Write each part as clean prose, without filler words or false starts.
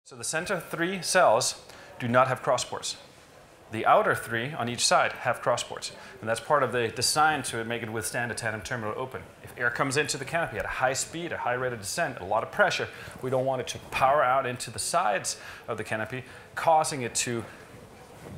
So the center 3 cells do not have crossports. The outer 3 on each side have crossports. And that's part of the design to make it withstand a tandem terminal open. If air comes into the canopy at a high speed, a high rate of descent, a lot of pressure, we don't want it to power out into the sides of the canopy, causing it to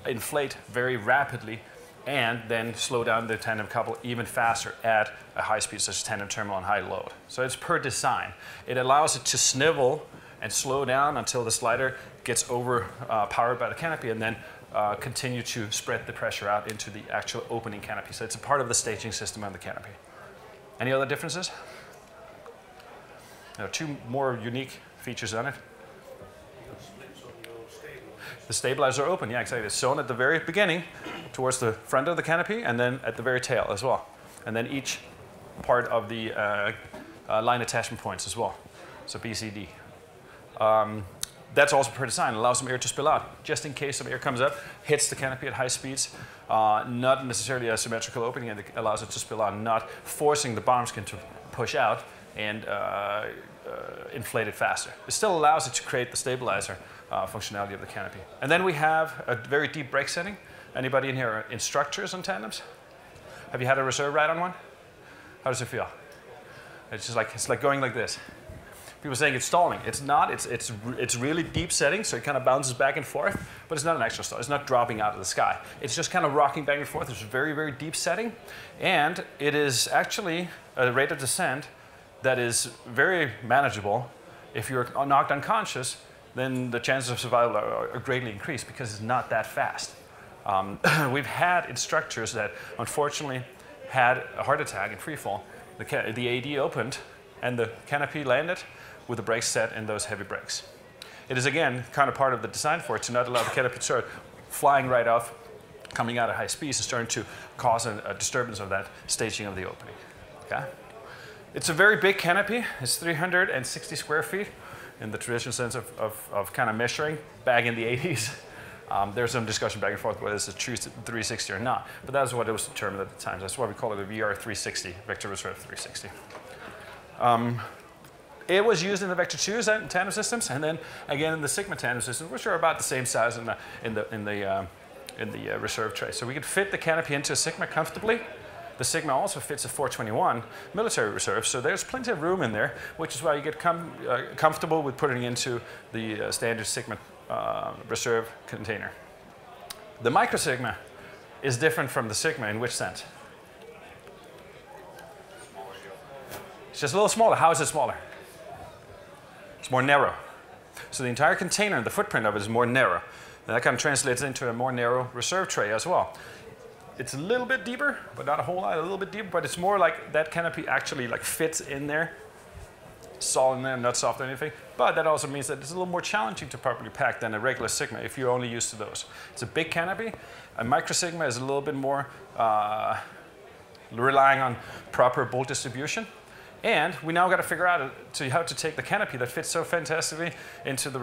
inflate very rapidly and then slow down the tandem couple even faster at a high speed, such as tandem terminal and high load. So it's per design. It allows it to snivel and slow down until the slider gets powered by the canopy, and then continue to spread the pressure out into the actual opening canopy. So it's a part of the staging system on the canopy. Any other differences? There are 2 more unique features on it. The stabilizer open, yeah, exactly. It's shown at the very beginning towards the front of the canopy, and then at the very tail as well. And then each part of the line attachment points as well. So BCD. That's also per design. It allows some air to spill out, just in case some air comes up, hits the canopy at high speeds, not necessarily a symmetrical opening, and it allows it to spill out, not forcing the bottom skin to push out and inflate it faster. It still allows it to create the stabilizer functionality of the canopy. And then we have a very deep brake setting. Anybody in here are instructors on tandems? Have you had a reserve ride on one? How does it feel? It's like going like this. People are saying it's stalling. It's not. It's really deep setting, so it kind of bounces back and forth, but it's not an actual stall. It's not dropping out of the sky. It's just kind of rocking back and forth. It's a very, very deep setting, and it is actually a rate of descent that is very manageable. If you're knocked unconscious, then the chances of survival are greatly increased because it's not that fast. We've had instructors that unfortunately had a heart attack in free fall. The AD opened, and the canopy landed with the brakes set and those heavy brakes. It is, again, kind of part of the design for it to not allow the canopy to start flying right off, coming out at high speeds, and starting to cause a disturbance of that staging of the opening. Okay? It's a very big canopy. It's 360 square feet in the traditional sense of kind of measuring back in the 80s. There's some discussion back and forth whether it's a true 360 or not, but that was what it was determined at the time. That's why we call it a VR 360, Vector Reserve 360. It was used in the Vector 2 tandem systems, and then again in the Sigma tandem systems, which are about the same size in the reserve tray. So we could fit the canopy into a Sigma comfortably. The Sigma also fits a 421 military reserve, so there's plenty of room in there, which is why you get comfortable with putting it into the standard Sigma reserve container. The Micro Sigma is different from the Sigma in which sense? It's just a little smaller. How is it smaller? It's more narrow. So the entire container, the footprint of it is more narrow. And that kind of translates into a more narrow reserve tray as well. It's a little bit deeper, but not a whole lot, a little bit deeper, but it's more like that canopy actually like fits in there. Solid in there, not soft or anything. But that also means that it's a little more challenging to properly pack than a regular Sigma if you're only used to those. It's a big canopy. A Micro Sigma is a little bit more relying on proper bolt distribution. And we now got to figure out how to take the canopy that fits so fantastically into the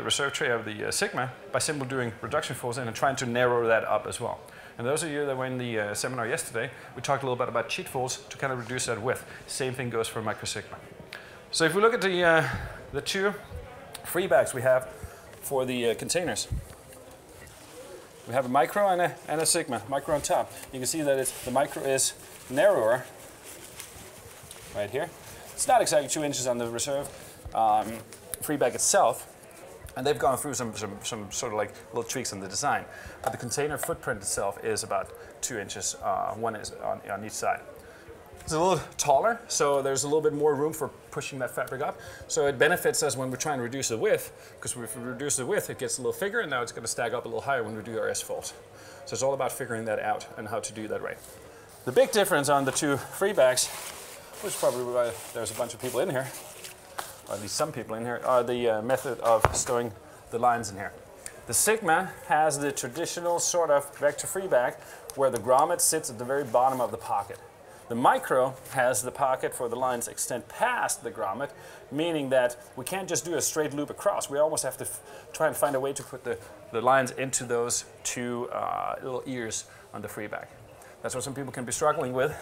reserve tray of the Sigma by simply doing reduction folds in and trying to narrow that up as well. And those of you that were in the seminar yesterday, we talked a little bit about cheat folds to kind of reduce that width. Same thing goes for Micro Sigma. So if we look at the 2 free bags we have for the containers, we have a Micro and a Sigma, Micro on top. You can see that the Micro is narrower right here. It's not exactly 2 inches on the reserve free bag itself, and they've gone through some sort of like little tweaks in the design. But the container footprint itself is about 2 inches, 1 is on each side. It's a little taller, so there's a little bit more room for pushing that fabric up. So it benefits us when we're trying to reduce the width, because if we reduce the width, it gets a little thicker, and now it's going to stack up a little higher when we do our S-folds. So it's all about figuring that out and how to do that right. The big difference on the 2 free bags, which is probably why there's a bunch of people in here, or at least some people in here, are the method of stowing the lines in here. The Sigma has the traditional sort of vector free bag where the grommet sits at the very bottom of the pocket. The Micro has the pocket for the lines extend past the grommet, meaning that we can't just do a straight loop across. We almost have to try and find a way to put the lines into those 2 little ears on the free bag. That's what some people can be struggling with.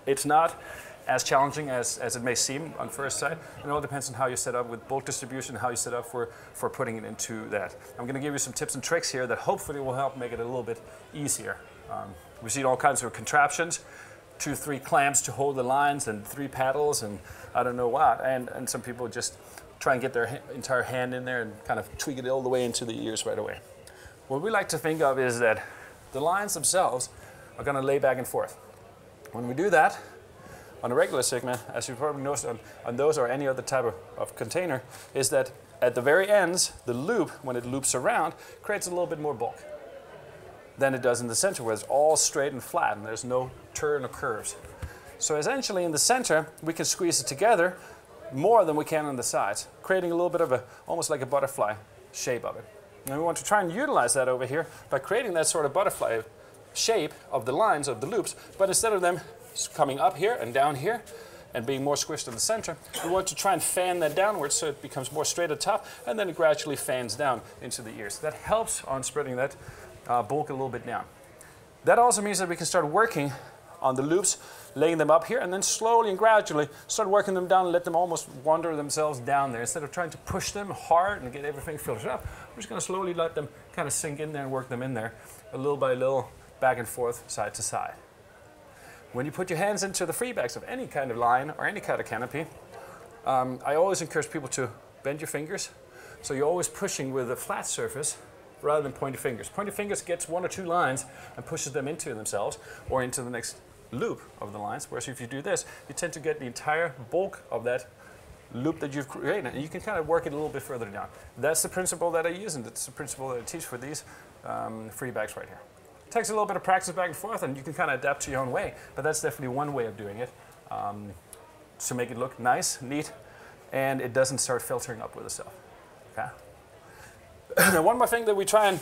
It's not as challenging as it may seem on first sight. It all depends on how you set up with bolt distribution, how you set up for putting it into that. I'm going to give you some tips and tricks here that hopefully will help make it a little bit easier. We've seen all kinds of contraptions, 2, 3 clamps to hold the lines and 3 paddles and I don't know what, and some people just try and get their entire hand in there and kind of tweak it all the way into the ears right away. What we like to think of is that the lines themselves are going to lay back and forth. When we do that, on a regular Sigma, as you probably noticed on those or any other type of container, is that at the very ends, the loop, when it loops around, creates a little bit more bulk than it does in the center, where it's all straight and flat and there's no turn or curves. So essentially in the center, we can squeeze it together more than we can on the sides, creating a little bit of almost like a butterfly shape of it. And we want to try and utilize that over here by creating that sort of butterfly shape of the lines of the loops, but instead of them coming up here and down here and being more squished in the center, we want to try and fan that downwards so it becomes more straight at the top and then it gradually fans down into the ears. That helps on spreading that bulk a little bit down. That also means that we can start working on the loops, laying them up here, and then slowly and gradually start working them down and let them almost wander themselves down there. Instead of trying to push them hard and get everything filled up, we're just going to slowly let them kind of sink in there and work them in there a little by little, back and forth, side to side. When you put your hands into the freebacks of any kind of line or any kind of canopy, I always encourage people to bend your fingers. So you're always pushing with a flat surface rather than pointy fingers. Pointy fingers gets 1 or 2 lines and pushes them into themselves or into the next loop of the lines. Whereas if you do this, you tend to get the entire bulk of that loop that you've created, and you can kind of work it a little bit further down. That's the principle that I use, and that's the principle that I teach for these freebacks right here. It takes a little bit of practice back and forth, and you can kind of adapt to your own way, but that's definitely one way of doing it to make it look nice, neat, and it doesn't start filtering up with itself. Okay? Now, one more thing that we try and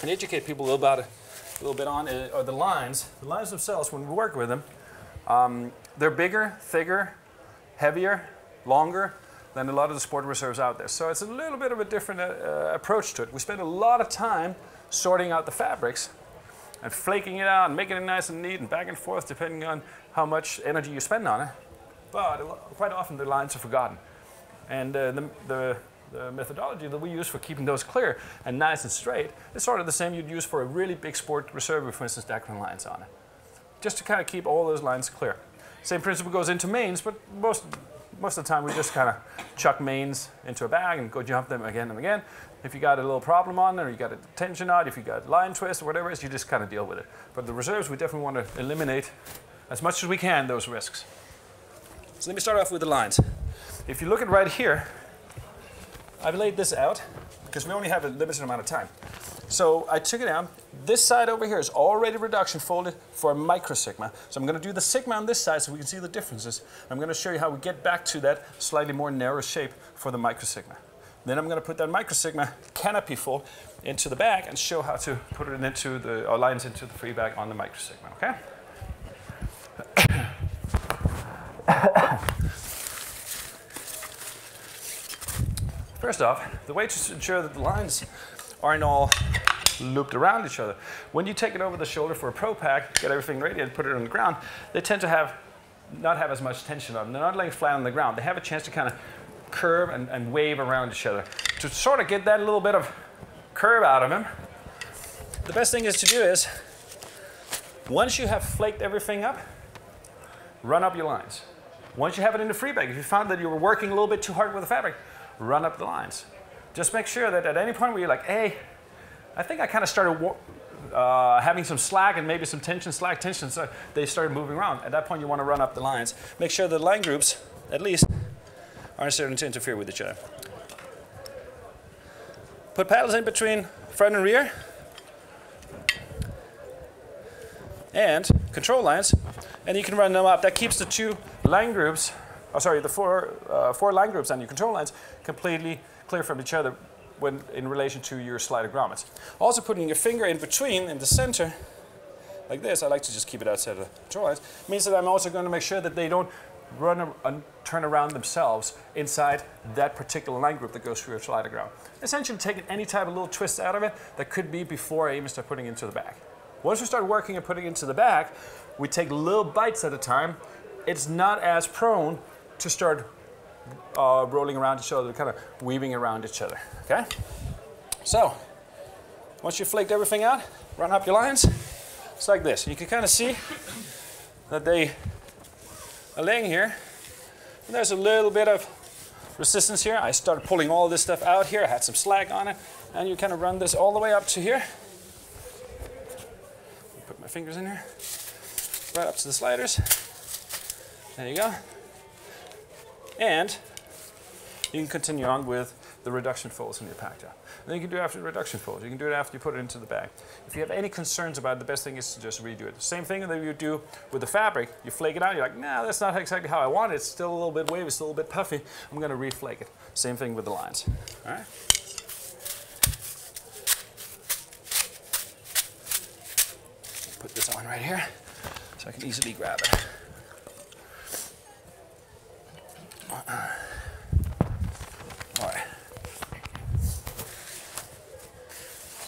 educate people a little bit on are the lines. The lines themselves, when we work with them, they're bigger, thicker, heavier, longer than a lot of the sport reserves out there. So it's a little bit of a different approach to it. We spend a lot of time sorting out the fabrics and flaking it out and making it nice and neat and back and forth depending on how much energy you spend on it. But quite often the lines are forgotten. And the methodology that we use for keeping those clear and nice and straight is sort of the same you'd use for a really big sport reserve with, for instance, Dacron lines on it. Just to kind of keep all those lines clear. Same principle goes into mains, but most of the time we just kind of chuck mains into a bag and go jump them again and again. If you got a little problem on there, or you got a tension knot, if you got line twist or whatever it is, you just kind of deal with it. But the reserves, we definitely want to eliminate as much as we can those risks. So let me start off with the lines. If you look at right here, I've laid this out because we only have a limited amount of time. So I took it down. This side over here is already reduction folded for a micro Sigma. So I'm going to do the Sigma on this side so we can see the differences. I'm going to show you how we get back to that slightly more narrow shape for the micro Sigma. Then I'm going to put that micro Sigma canopy fold into the bag and show how to put it into the lines into the free bag on the micro Sigma. Okay? First off, the way to ensure that the lines aren't all looped around each other. When you take it over the shoulder for a pro pack, get everything ready and put it on the ground, they tend to not have as much tension on them. They're not laying flat on the ground. They have a chance to kind of curve and wave around each other. To sort of get that little bit of curve out of them, the best thing is to do is, once you have flaked everything up, run up your lines. Once you have it in the free bag, if you found that you were working a little bit too hard with the fabric, run up the lines. Just make sure that at any point where you're like, hey, I think I kind of started having some slack and maybe some tension, slack, tension, so they started moving around. At that point, you want to run up the lines. Make sure the line groups, at least, aren't starting to interfere with each other. Put paddles in between front and rear. And control lines. And you can run them up. That keeps the 2 line groups, the 4 line groups on your control lines completely clear from each other when in relation to your slider grommets. Also putting your finger in between, in the center, like this, I like to just keep it outside of the control lines, means that I'm also going to make sure that they don't run and turn around themselves inside that particular line group that goes through your slider ground. Essentially taking any type of little twist out of it that could be before I even start putting it into the bag. Once we start working and putting it into the bag, we take little bites at a time it's not as prone to start rolling around each other, kind of weaving around each other, okay? So, once you've flaked everything out, run up your lines. It's like this. You can kind of see that they are laying here. And there's a little bit of resistance here. I started pulling all this stuff out here. I had some slag on it. And you kind of run this all the way up to here. Put my fingers in here. Right up to the sliders. There you go. And you can continue on with the reduction folds in your pack job. And then you can do it after the reduction folds. You can do it after you put it into the bag. If you have any concerns about it, the best thing is to just redo it. The same thing that you do with the fabric. You flake it out, you're like, nah, that's not exactly how I want it. It's still a little bit wavy, still a little bit puffy. I'm gonna reflake it. Same thing with the lines, all right? Put this on right here so I can easily grab it. All right.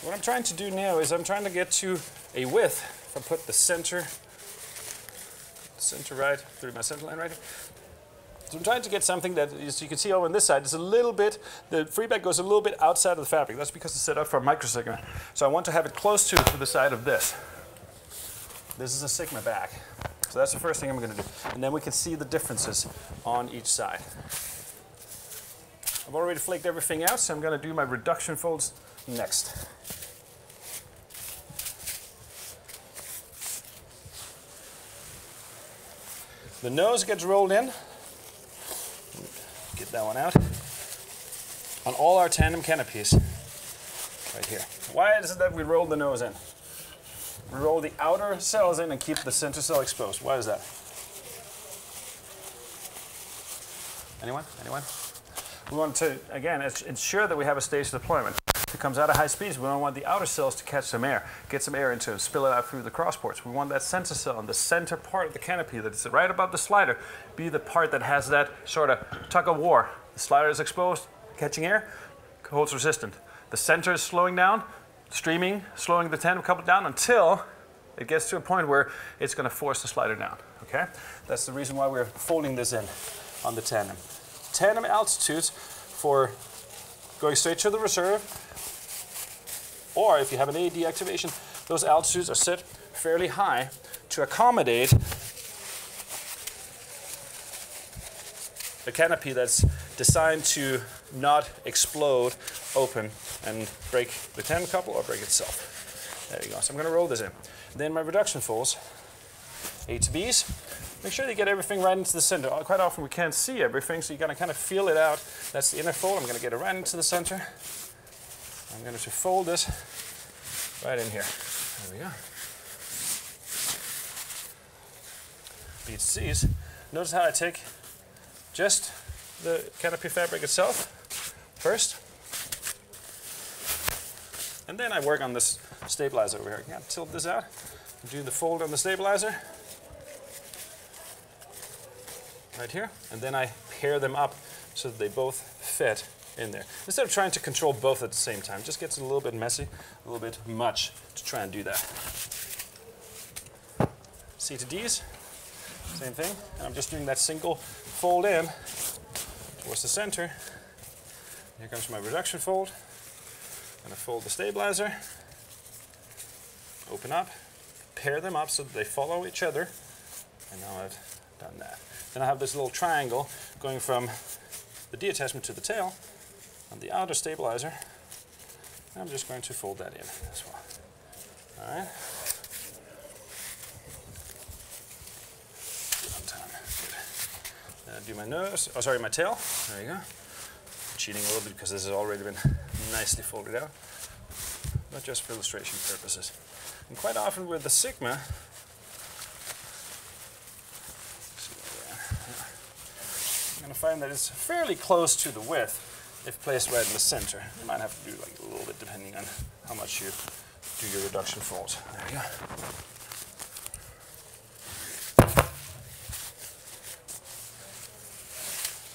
What I'm trying to do now is I'm trying to get to a width. If I put the center right through my center line right here. So I'm trying to get something that, as you can see over on this side, is a little bit, the free bag goes a little bit outside of the fabric. That's because it's set up for a micro Sigma. So I want to have it close to the side of this. This is a Sigma bag. So that's the first thing I'm going to do. And then we can see the differences on each side. I've already flaked everything out, so I'm going to do my reduction folds next. The nose gets rolled in. Get that one out. On all our tandem canopies, right here. Why is it that we roll the nose in? We roll the outer cells in and keep the center cell exposed. Why is that? Anyone? Anyone? We want to, again, ensure that we have a staged deployment. If it comes out at high speeds, we don't want the outer cells to catch some air, get some air into it, spill it out through the crossports. We want that center cell in the center part of the canopy that's right above the slider be the part that has that sort of tug of war. The slider is exposed, catching air, holds resistant. The center is slowing down, streaming, slowing the tandem couple down until it gets to a point where it's going to force the slider down. Okay? That's the reason why we're folding this in on the tandem. Tandem altitudes for going straight to the reserve, or if you have an AD activation, those altitudes are set fairly high to accommodate a canopy that's designed to not explode open and break the tandem couple or break itself. There you go. So I'm going to roll this in. Then my reduction folds, A to B's. Make sure you get everything right into the center. Quite often we can't see everything, so you got to kind of feel it out. That's the inner fold. I'm going to get it right into the center. I'm going to fold this right in here. There we go. B to C's. Notice how I take just the canopy fabric itself first. And then I work on this stabilizer over here. I can tilt this out, do the fold on the stabilizer right here, and then I pair them up so that they both fit in there. Instead of trying to control both at the same time, just gets a little bit messy, a little bit much to try and do that. C to D's, same thing. And I'm just doing that single fold in towards the center. Here comes my reduction fold. I'm going to fold the stabilizer, open up, pair them up so that they follow each other, and now I've done that. Then I have this little triangle going from the D attachment to the tail on the outer stabilizer. And I'm just going to fold that in as well. All right. Then I do my nose, oh sorry, my tail. There you go. Cheating a little bit because this has already been nicely folded out, but just for illustration purposes. And quite often with the Sigma, I'm going to find that it's fairly close to the width if placed right in the center. You might have to do like a little bit depending on how much you do your reduction folds. There you go.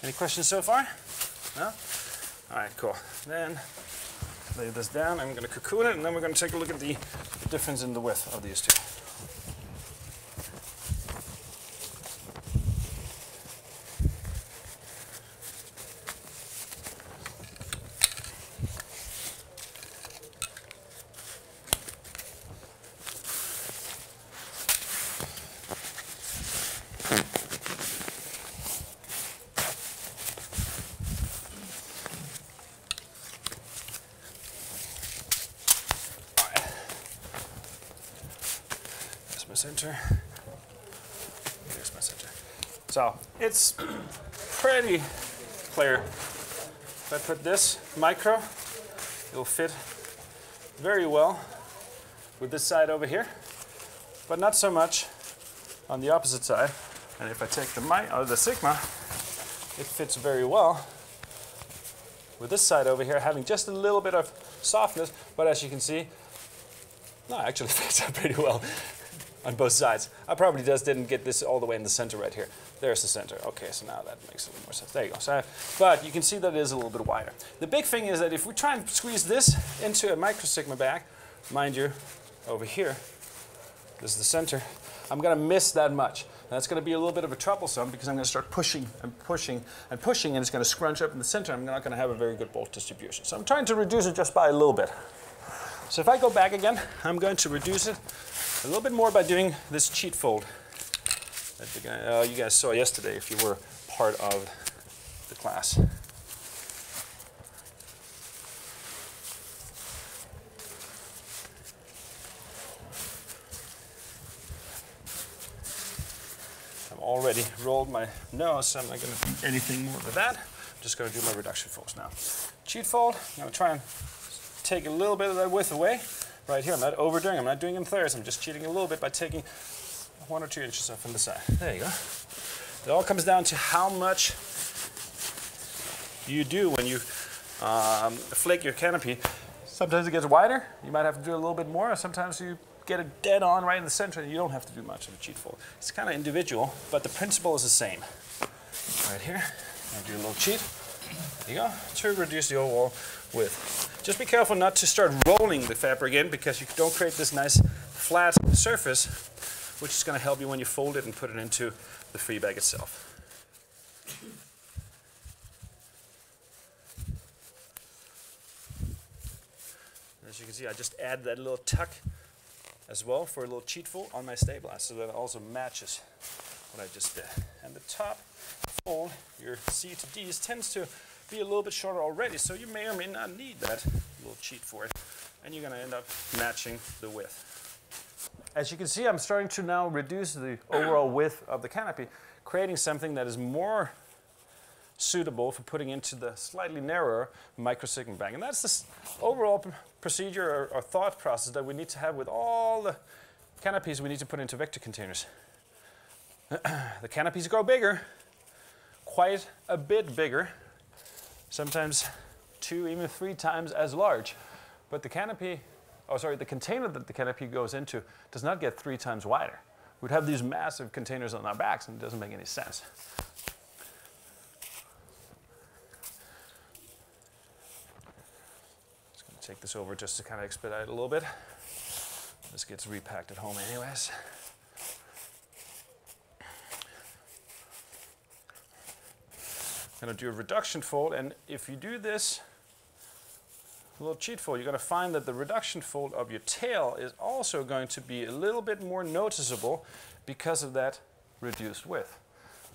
Any questions so far? No? All right, cool. Then lay this down. I'm going to cocoon it, and then we're going to take a look at the difference in the width of these two. center. Here's my center. So it's pretty clear. If I put this micro, it'll fit very well with this side over here, but not so much on the opposite side. And if I take the Sigma, it fits very well with this side over here, having just a little bit of softness, but as you can see, no, it actually fits up pretty well on both sides. I probably just didn't get this all the way in the center right here. There's the center. Okay, so now that makes a little more sense. There you go. So, but you can see that it is a little bit wider. The big thing is that if we try and squeeze this into a micro Sigma bag, mind you, over here, this is the center, I'm going to miss that much. And that's going to be a little bit of a troublesome because I'm going to start pushing and pushing and pushing, and it's going to scrunch up in the center. I'm not going to have a very good bolt distribution. So I'm trying to reduce it just by a little bit. So if I go back again, I'm going to reduce it a little bit more by doing this cheat fold that you guys saw yesterday if you were part of the class. I've already rolled my nose, so I'm not going to do anything more with that. I'm just going to do my reduction folds now. Cheat fold, I'm going to try and take a little bit of that width away. Right here, I'm not overdoing, I'm not doing it in thirds, I'm just cheating a little bit by taking 1 or 2 inches off from the side. There you go. It all comes down to how much you do when you flake your canopy. Sometimes it gets wider, you might have to do a little bit more, or sometimes you get it dead on right in the center and you don't have to do much of a cheat fold. It's kind of individual, but the principle is the same. Right here, I do a little cheat. There you go, to reduce the overall width. Just be careful not to start rolling the fabric in because you don't create this nice flat surface, which is going to help you when you fold it and put it into the free bag itself. As you can see, I just add that little tuck as well for a little cheat fold on my stabilizer, so that it also matches what I just did. And the top fold, your C to D's, tends to be a little bit shorter already, so you may or may not need that little cheat for it, and you're going to end up matching the width. As you can see, I'm starting to now reduce the overall width of the canopy, creating something that is more suitable for putting into the slightly narrower micro Sigma bag. And that's the overall procedure or thought process that we need to have with all the canopies we need to put into vector containers. The canopies grow bigger, quite a bit bigger, sometimes 2, even 3 times as large. But the canopy, the container that the canopy goes into does not get 3 times wider. We'd have these massive containers on our backs and it doesn't make any sense. Just going to take this over just to kind of expedite it a little bit. This gets repacked at home anyways. I'm going to do a reduction fold, and if you do this little cheat fold, you're going to find that the reduction fold of your tail is also going to be a little bit more noticeable because of that reduced width.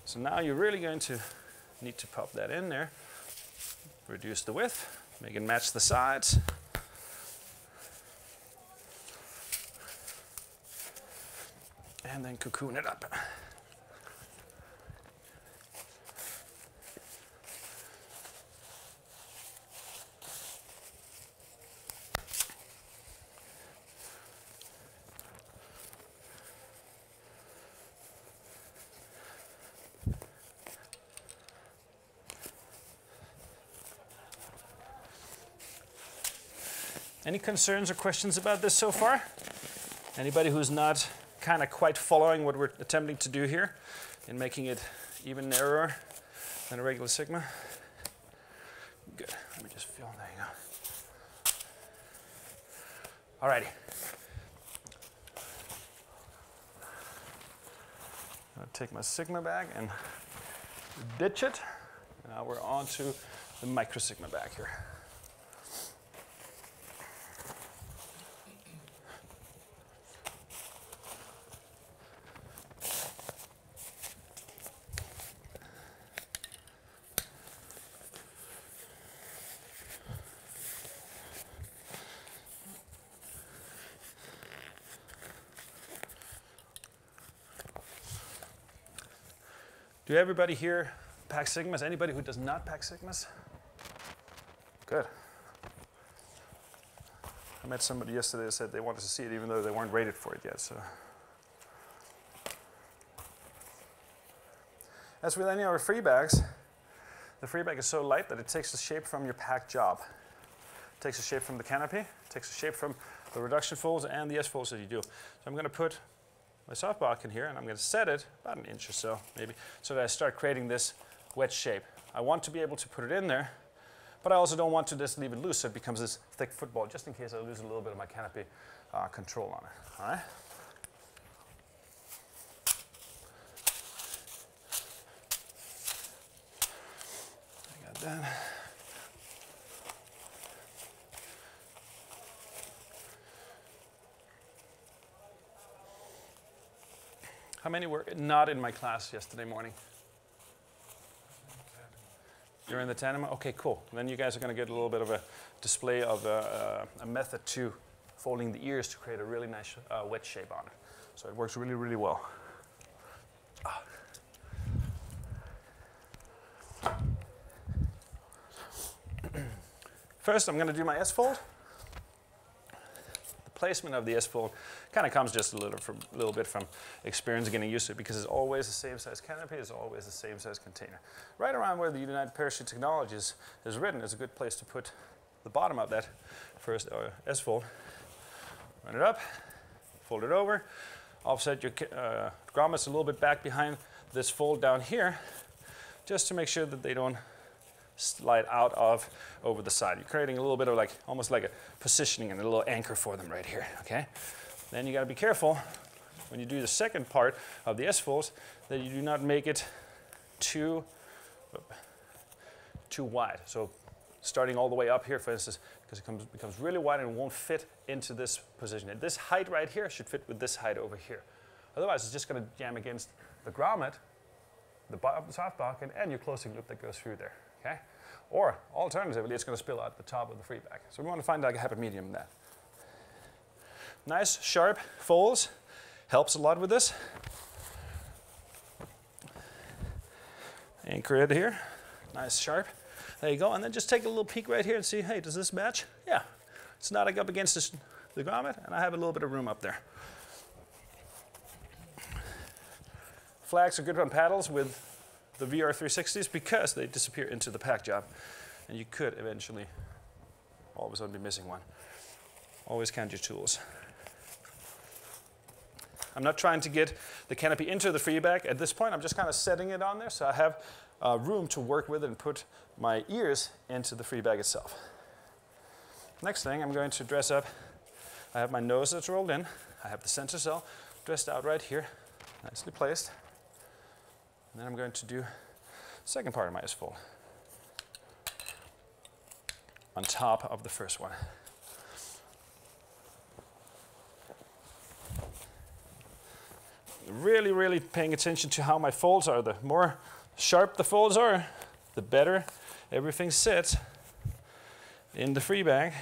So now you're really going to need to pop that in there, reduce the width, make it match the sides. And then cocoon it up. Any concerns or questions about this so far? Anybody who's not kind of quite following what we're attempting to do here in making it even narrower than a regular Sigma? Good. Let me just feel. There you go. Alrighty. I'll take my Sigma bag and ditch it. Now we're on to the micro Sigma bag here. Do everybody here pack Sigmas? Anybody who does not pack Sigmas? Good. I met somebody yesterday that said they wanted to see it even though they weren't rated for it yet. So, as with any of our free bags, the free bag is so light that it takes the shape from your pack job. It takes the shape from the canopy, it takes the shape from the reduction folds and the S-folds that you do. So I'm going to put my soft block in here and I'm going to set it about an inch or so maybe so that I start creating this wedge shape. I want to be able to put it in there, but I also don't want to just leave it loose so it becomes this thick football, just in case I lose a little bit of my canopy control on it. All right? I got that. How many were not in my class yesterday morning? You're in the tandem? Okay, cool. Then you guys are going to get a little bit of a display of a method to folding the ears to create a really nice wedge shape on it. So it works really, really well. First, I'm going to do my S-fold. The placement of the S-fold kind of comes just a little bit from experience and getting used to it, because it's always the same size canopy, it's always the same size container. Right around where the United Parachute Technologies is written is a good place to put the bottom of that first S-fold. Run it up, fold it over, offset your grommets a little bit back behind this fold down here, just to make sure that they don't slide out of over the side. You're creating a little bit of like, almost like a positioning and a little anchor for them right here, okay? Then you gotta be careful when you do the second part of the S-folds that you do not make it too wide. So starting all the way up here, for instance, because it becomes really wide and it won't fit into this position. And this height right here should fit with this height over here. Otherwise, it's just gonna jam against the grommet, the soft block, and your closing loop that goes through there. Okay? Or alternatively, it's going to spill out the top of the free bag. So we want to find like a happy medium in that. Nice, sharp folds. Helps a lot with this. Anchor it here. Nice, sharp. There you go. And then just take a little peek right here and see, hey, does this match? Yeah. It's not up against the grommet, and I have a little bit of room up there. Flags are good on paddles with the VR360s because they disappear into the pack job, and you could eventually all of a sudden be missing one. Always count your tools. I'm not trying to get the canopy into the free bag at this point. I'm just kind of setting it on there so I have room to work with it and put my ears into the free bag itself. Next thing, I'm going to dress up. I have my nose that's rolled in. I have the center cell dressed out right here, nicely placed. And then I'm going to do the second part of my S-fold on top of the first one. Really, really paying attention to how my folds are. The more sharp the folds are, the better everything sits in the free bag.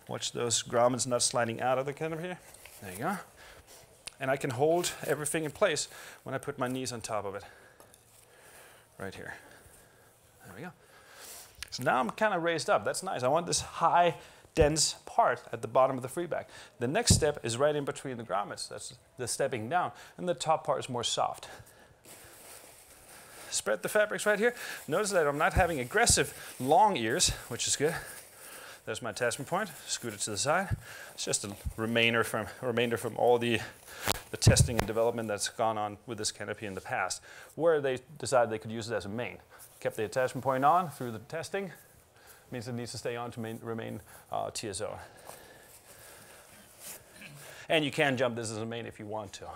Watch those grommets not sliding out of the canopy here. There you go. And I can hold everything in place when I put my knees on top of it. Right here. There we go. So now I'm kind of raised up. That's nice. I want this high, dense part at the bottom of the free bag. The next step is right in between the grommets. That's the stepping down. And the top part is more soft. Spread the fabrics right here. Notice that I'm not having aggressive long ears, which is good. There's my attachment point. Scoot it to the side. It's just a remainder from all the testing and development that's gone on with this canopy in the past, where they decided they could use it as a main. Kept the attachment point on through the testing. Means it needs to stay on to remain TSO. And you can jump this as a main if you want to.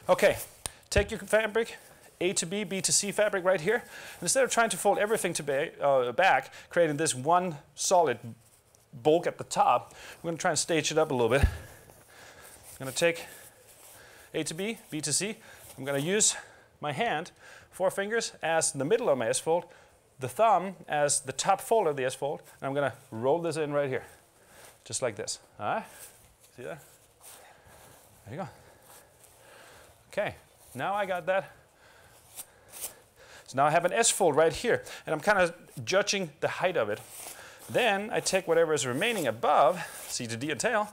Okay, take your fabric, A to B, B to C fabric right here. And instead of trying to fold everything to back, creating this one solid bulk at the top, we're going to try and stage it up a little bit. I'm going to take A to B, B to C. I'm going to use my hand, 4 fingers as the middle of my S-fold, the thumb as the top fold of the S-fold, and I'm going to roll this in right here, just like this. All right? See that? There you go. Okay, now I got that So now I have an S-fold right here, and I'm kind of judging the height of it. Then I take whatever is remaining above, C to D and tail,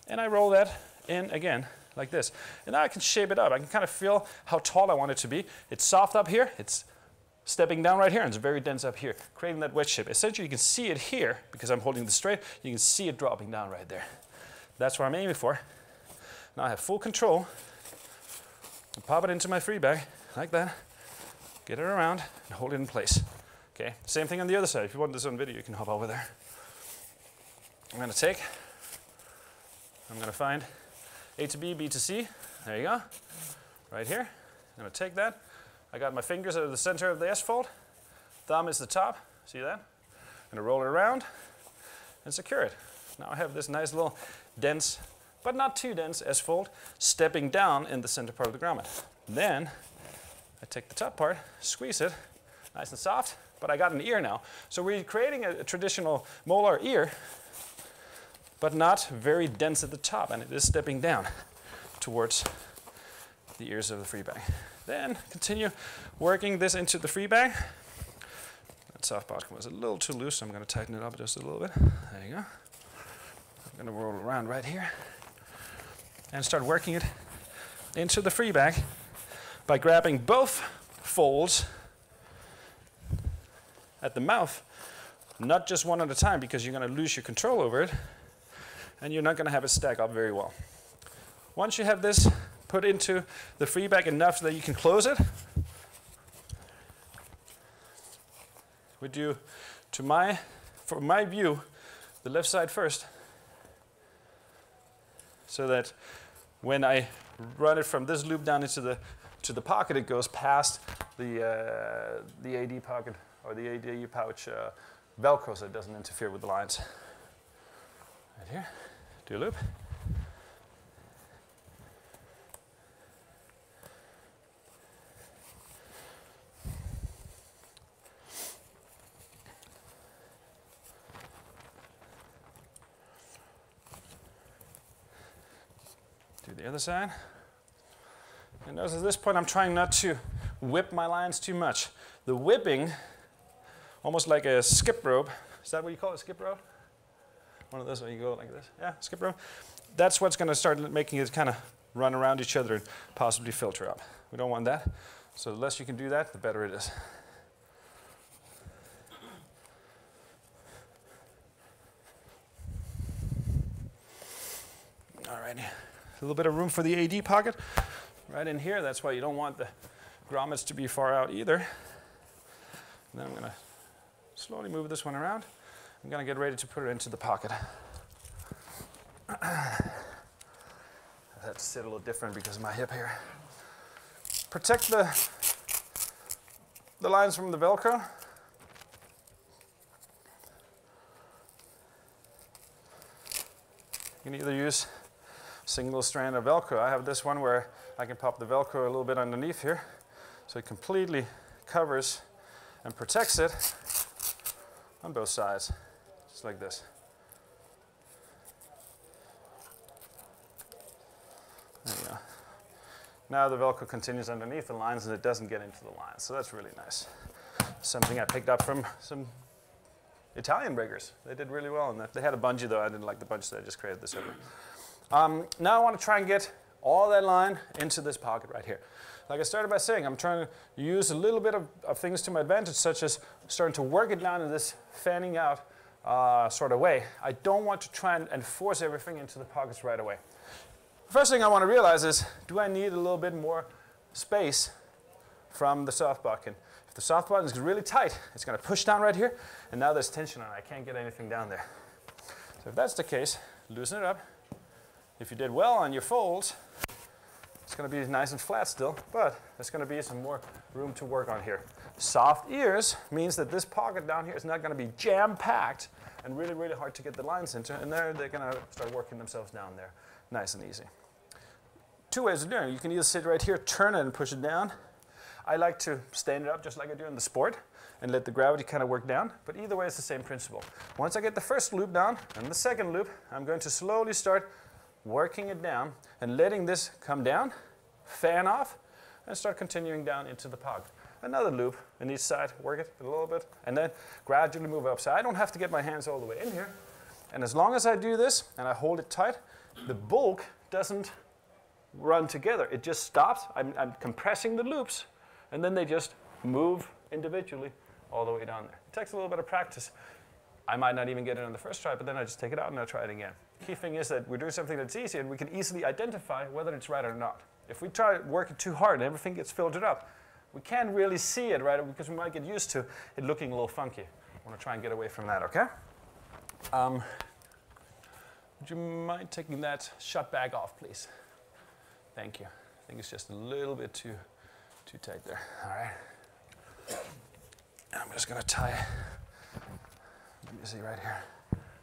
and I roll that in again, like this. And now I can shape it up. I can kind of feel how tall I want it to be. It's soft up here, it's stepping down right here, and it's very dense up here, creating that wedge shape. Essentially, you can see it here, because I'm holding this straight, you can see it dropping down right there. That's what I'm aiming for. Now I have full control. I pop it into my free bag, like that, get it around, and hold it in place. Okay, same thing on the other side. If you want this on video, you can hop over there. I'm going to find A to B, B to C. There you go, right here. I'm going to take that. I got my fingers at the center of the S-fold. Thumb is the top, see that? I'm going to roll it around and secure it. Now I have this nice little dense, but not too dense S-fold stepping down in the center part of the grommet. Then I take the top part, squeeze it, nice and soft, but I got an ear now. So we're creating a traditional molar ear, but not very dense at the top, and it is stepping down towards the ears of the free bag. Then continue working this into the free bag. That soft bottom was a little too loose, so I'm going to tighten it up just a little bit. There you go. I'm going to roll it around right here and start working it into the free bag by grabbing both folds at the mouth, not just one at a time, because you're going to lose your control over it and you're not going to have it stack up very well. Once you have this put into the free bag enough that you can close it, we do, for my view, the left side first, so that when I run it from this loop down into the pocket, it goes past the AD pocket or the AD pouch Velcro, so it doesn't interfere with the lines. Right here, do a loop. Do the other side. And notice at this point I'm trying not to whip my lines too much. The whipping, almost like a skip rope, is that what you call it, skip rope? One of those where you go like this, yeah, skip rope. That's what's going to start making it kind of run around each other and possibly filter up. We don't want that, so the less you can do that, the better it is. All right, a little bit of room for the AD pocket right in here. That's why you don't want the grommets to be far out either. And then I'm going to slowly move this one around. I'm going to get ready to put it into the pocket. That sit a little different because of my hip here. Protect the lines from the Velcro. You can either use single strand of Velcro. I have this one where I can pop the Velcro a little bit underneath here, so it completely covers and protects it on both sides, just like this. There you go. Now the Velcro continues underneath the lines and it doesn't get into the lines, so that's really nice. Something I picked up from some Italian riggers. They did really well on that. They had a bungee though. I didn't like the bungee, so I just created this over. Now I want to try and get all that line into this pocket right here. Like I started by saying, I'm trying to use a little bit of things to my advantage, such as starting to work it down in this fanning out sort of way. I don't want to try and force everything into the pockets right away. First thing I want to realize is, do I need a little bit more space from the soft button? If the soft button is really tight, it's going to push down right here, and now there's tension on it. I can't get anything down there. So if that's the case, loosen it up. If you did well on your folds, it's going to be nice and flat still, but there's going to be some more room to work on here. Soft ears means that this pocket down here is not going to be jam-packed and really, really hard to get the lines into, and they're going to start working themselves down there. Nice and easy. Two ways of doing it. You can either sit right here, turn it and push it down. I like to stand it up just like I do in the sport and let the gravity kind of work down, but either way it's the same principle. Once I get the first loop down and the second loop, I'm going to slowly start working it down and letting this come down, fan off, and start continuing down into the pocket. another loop in each side, work it a little bit, and then gradually move up. So I don't have to get my hands all the way in here. And as long as I do this and I hold it tight, the bulk doesn't run together. It just stops. I'm compressing the loops, and then they just move individually all the way down there. It takes a little bit of practice. I might not even get it on the first try, but then I just take it out and I'll try it again. Key thing is that we're doing something that's easy, and we can easily identify whether it's right or not. If we try working too hard and everything gets filtered up, we can't really see it, right? Because we might get used to it looking a little funky. I want to try and get away from that, okay? Would you mind taking that shut bag off, please? Thank you. I think it's just a little bit too tight there. All right. I'm just going to tie, let me see right here.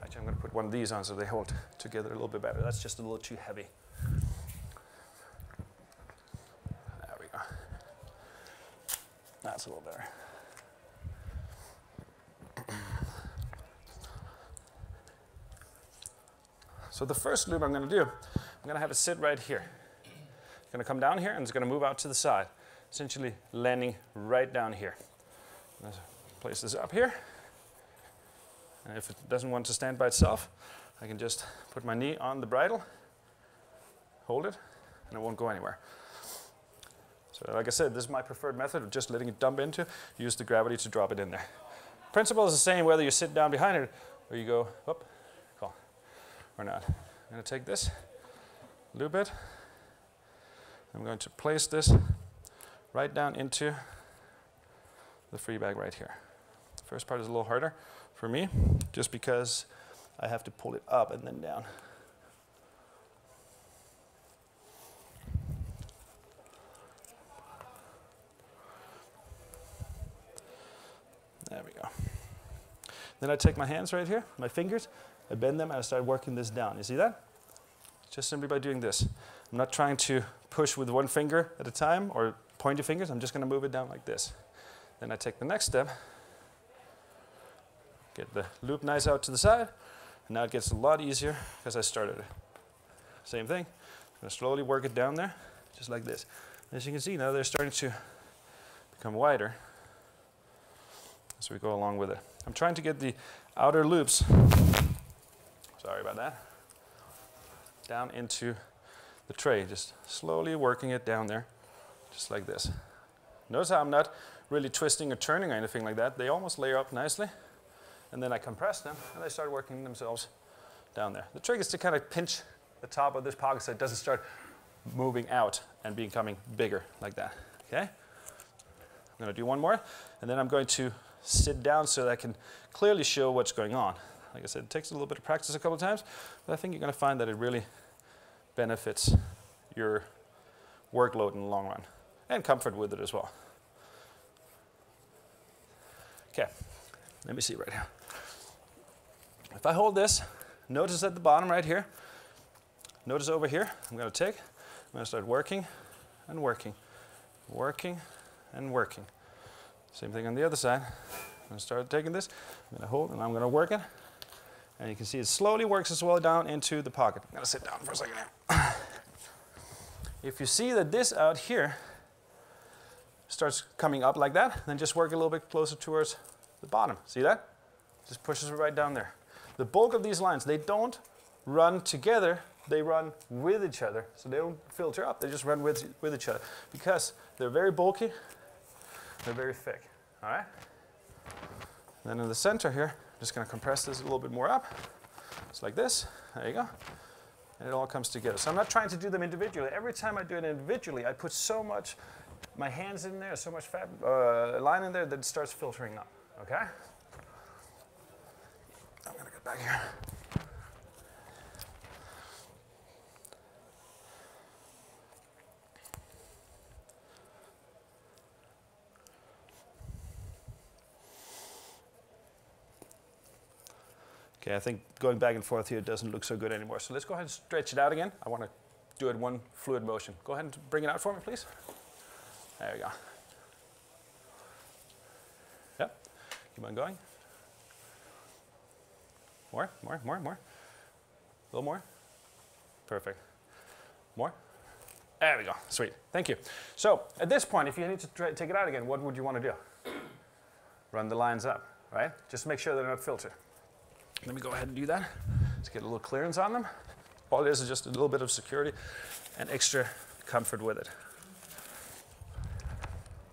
Actually, I'm going to put one of these on so they hold together a little bit better. That's just a little too heavy. There we go. That's a little better. So the first loop I'm going to do, I'm going to have it sit right here. It's going to come down here and it's going to move out to the side, essentially landing right down here. Let's place this up here. And if it doesn't want to stand by itself, I can just put my knee on the bridle, hold it, and it won't go anywhere. So like I said, this is my preferred method of just letting it dump into. Use the gravity to drop it in there. Principle is the same whether you sit down behind it or you go up, cool, or not. I'm going to take this, loop it. I'm going to place this right down into the free bag right here. The first part is a little harder for me, just because I have to pull it up and then down. There we go. Then I take my hands right here, my fingers, I bend them and I start working this down. You see that? Just simply by doing this. I'm not trying to push with one finger at a time or pointy fingers. I'm just going to move it down like this. Then I take the next step, get the loop nice out to the side, and now it gets a lot easier because I started it. Same thing. I'm going to slowly work it down there, just like this. As you can see now, they're starting to become wider as we go along with it. I'm trying to get the outer loops, sorry about that, down into the tray, just slowly working it down there, just like this. Notice how I'm not really twisting or turning or anything like that. They almost layer up nicely, and then I compress them, and they start working themselves down there. The trick is to kind of pinch the top of this pocket so it doesn't start moving out and becoming bigger like that, okay? I'm going to do one more, and then I'm going to sit down so that I can clearly show what's going on. Like I said, it takes a little bit of practice a couple of times, but I think you're going to find that it really benefits your workload in the long run, and comfort with it as well. Okay, let me see right here. If I hold this, notice at the bottom right here, notice over here, I'm going to start working and working, working and working. Same thing on the other side. I'm going to start taking this, I'm going to hold, and I'm going to work it. And you can see it slowly works its way down into the pocket. I'm going to sit down for a second here. If you see that this out here starts coming up like that, then just work a little bit closer towards the bottom. See that? Just pushes it right down there. The bulk of these lines, they don't run together, they run with each other. So they don't filter up, they just run with each other. Because they're very bulky, they're very thick. All right? Then in the center here, I'm just going to compress this a little bit more up. Just like this. There you go. And it all comes together. So I'm not trying to do them individually. Every time I do it individually, I put so much, my hands in there, so much fat line in there that it starts filtering up. Okay? I'm going to get back here. Okay, I think going back and forth here doesn't look so good anymore. So let's go ahead and stretch it out again. I want to do it one fluid motion. Go ahead and bring it out for me, please. There we go. Yep. Keep on going. More, more, more, more. A little more. Perfect. More. There we go. Sweet. Thank you. So at this point, if you need to take it out again, what would you want to do? Run the lines up, right? Just make sure they're not filtered. Let me go ahead and do that. Let's get a little clearance on them. All it is just a little bit of security and extra comfort with it.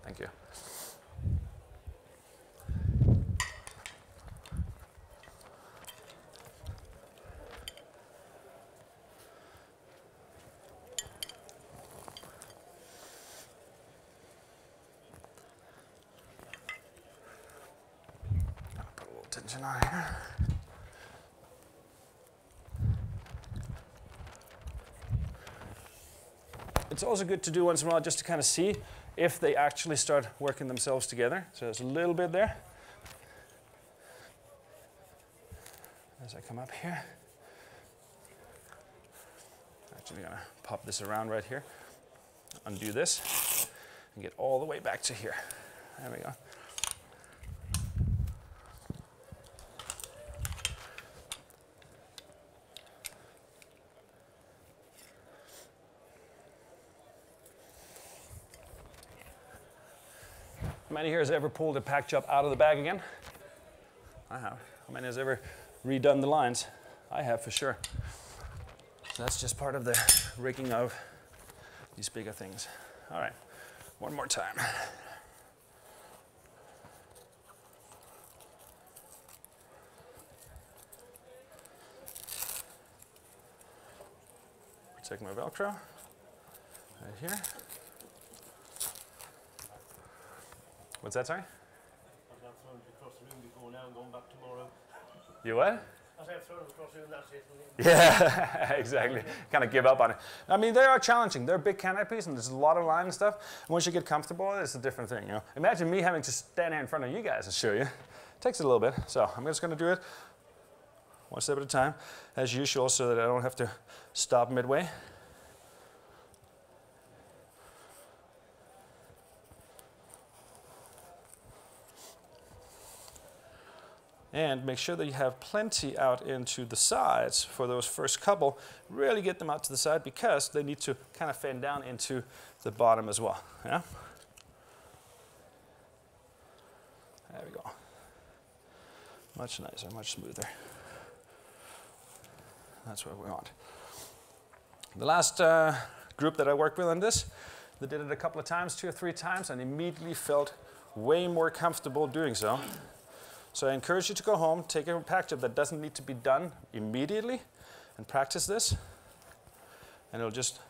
Thank you. Put a little tension on here. It's also good to do once in a while just to kind of see if they actually start working themselves together. So there's a little bit there. As I come up here, actually gonna pop this around right here, undo this, and get all the way back to here. There we go. How many here has ever pulled a pack job out of the bag again? I have. How many has ever redone the lines? I have for sure. So that's just part of the rigging of these bigger things. All right, one more time. Protect my Velcro right here. What's that, sorry? I've not thrown it across the room before now and going back tomorrow. You what? I said I've thrown it across the room, that's it. Yeah, exactly. Kind of give up on it. I mean, they are challenging. They're big canopies and there's a lot of line and stuff. And once you get comfortable, it's a different thing, you know. Imagine me having to stand here in front of you guys and show you. It takes a little bit. So I'm just going to do it one step at a time, as usual, so that I don't have to stop midway. And make sure that you have plenty out into the sides for those first couple. Really get them out to the side because they need to kind of fan down into the bottom as well. Yeah? There we go. Much nicer, much smoother. That's what we want. The last group that I worked with on this, they did it a couple of times, 2 or 3 times, and immediately felt way more comfortable doing so. So I encourage you to go home, take a pack job that doesn't need to be done immediately, and practice this. And it'll just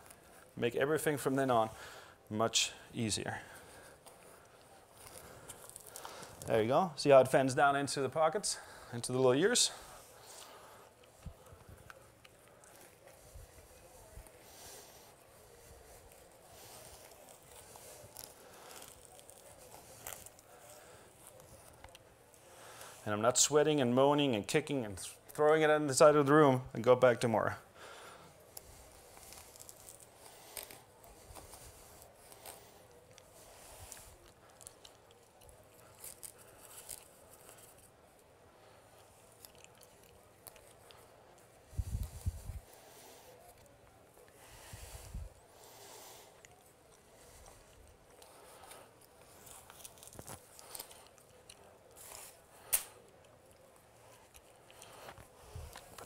make everything from then on much easier. There you go. See how it fans down into the pockets, into the little ears? And I'm not sweating and moaning and kicking and throwing it on the side of the room and go back tomorrow.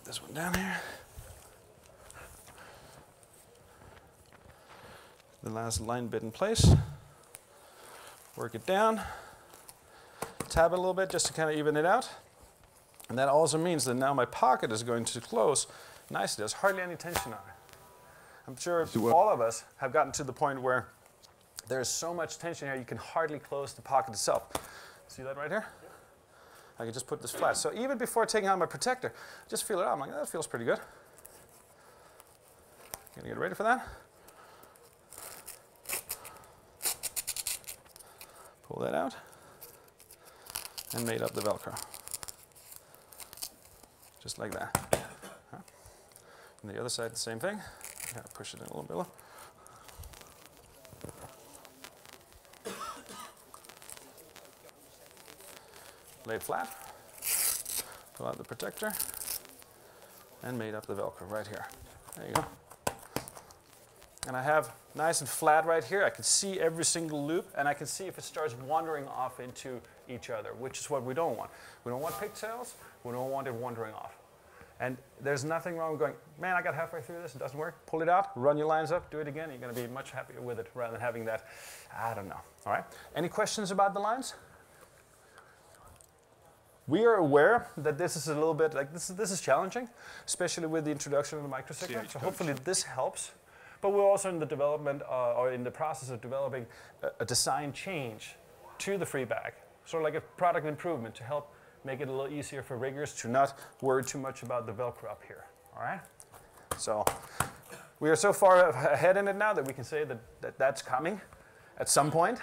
This one down here. The last line bit in place. Work it down. Tab it a little bit just to kind of even it out. And that also means that now my pocket is going to close nicely. There's hardly any tension on it. I'm sure all of us have gotten to the point where there's so much tension here you can hardly close the pocket itself. See that right here? I can just put this flat. So even before taking out my protector, just feel it out. I'm like, that feels pretty good. Gonna get ready for that. Pull that out and made up the Velcro. Just like that. And the other side, the same thing. Gotta push it in a little bit. Lay it flat, pull out the protector, and made up the Velcro right here. There you go. and I have nice and flat right here. I can see every single loop, and I can see if it starts wandering off into each other, which is what we don't want. We don't want pigtails. We don't want it wandering off. And there's nothing wrong with going, man, I got halfway through this, it doesn't work. Pull it out, run your lines up, do it again. You're going to be much happier with it rather than having that, I don't know. All right. Any questions about the lines? We are aware that this is a little bit, like this is challenging, especially with the introduction of the microsigma. So hopefully this helps. But we're also in the development, or in the process of developing a design change to the free bag. Sort of like a product improvement to help make it a little easier for riggers to not worry too much about the Velcro up here, all right? So we are so far ahead in it now that we can say that that's coming at some point.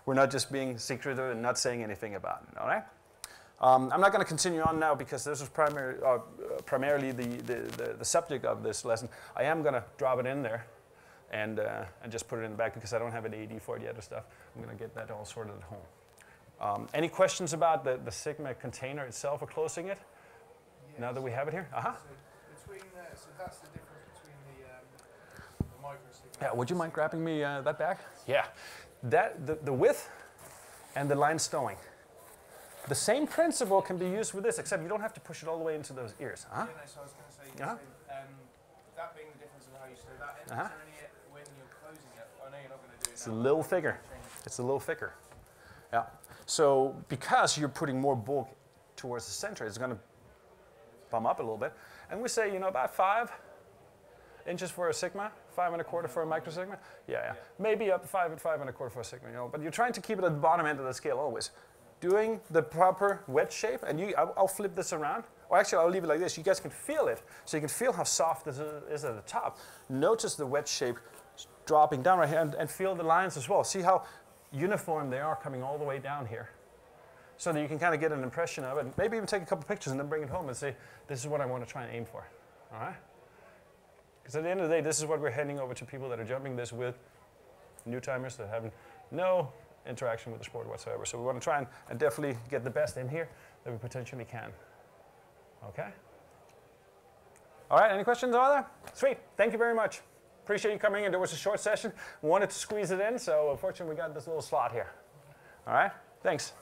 We're not just being secretive and not saying anything about it, all right? I'm not going to continue on now because this is primarily the subject of this lesson. I am going to drop it in there and just put it in the back because I don't have an AD for it yet or stuff. I'm going to get that all sorted at home. Any questions about the Sigma container itself or closing it? Yes. Now that we have it here? Uh-huh. So that's the difference between the micro Sigma. Yeah, would you mind grabbing me that back? Yeah. The width and the line stowing. The same principle can be used with this, except you don't have to push it all the way into those ears. Yeah, no, so I was going to say, that being the difference of how you stow that, is there any, when you're closing it, I know you're not going to do it It's a little thicker. It's a little thicker. Yeah. So because you're putting more bulk towards the center, it's going to bump up a little bit. And we say, about 5 inches for a Sigma, 5 1/4 for a micro Sigma. Yeah. Maybe up to 5 and 5 1/4 for a Sigma, but you're trying to keep it at the bottom end of the scale always. Doing the proper wedge shape, and I'll flip this around, or actually I'll leave it like this. You guys can feel it, so you can feel how soft this is at the top. Notice the wedge shape dropping down right here, and feel the lines as well. See how uniform they are coming all the way down here, so that you can kind of get an impression of it, and maybe even take a couple pictures and then bring it home and say, this is what I want to try and aim for, all right? Because at the end of the day, this is what we're handing over to people that are jumping this with, new timers that have no interaction with the sport whatsoever. So we want to try and definitely get the best in here that we potentially can. Okay? All right, any questions over there? Sweet, thank you very much. Appreciate you coming in. There was a short session. Wanted to squeeze it in, so unfortunately we got this little slot here. All right, thanks.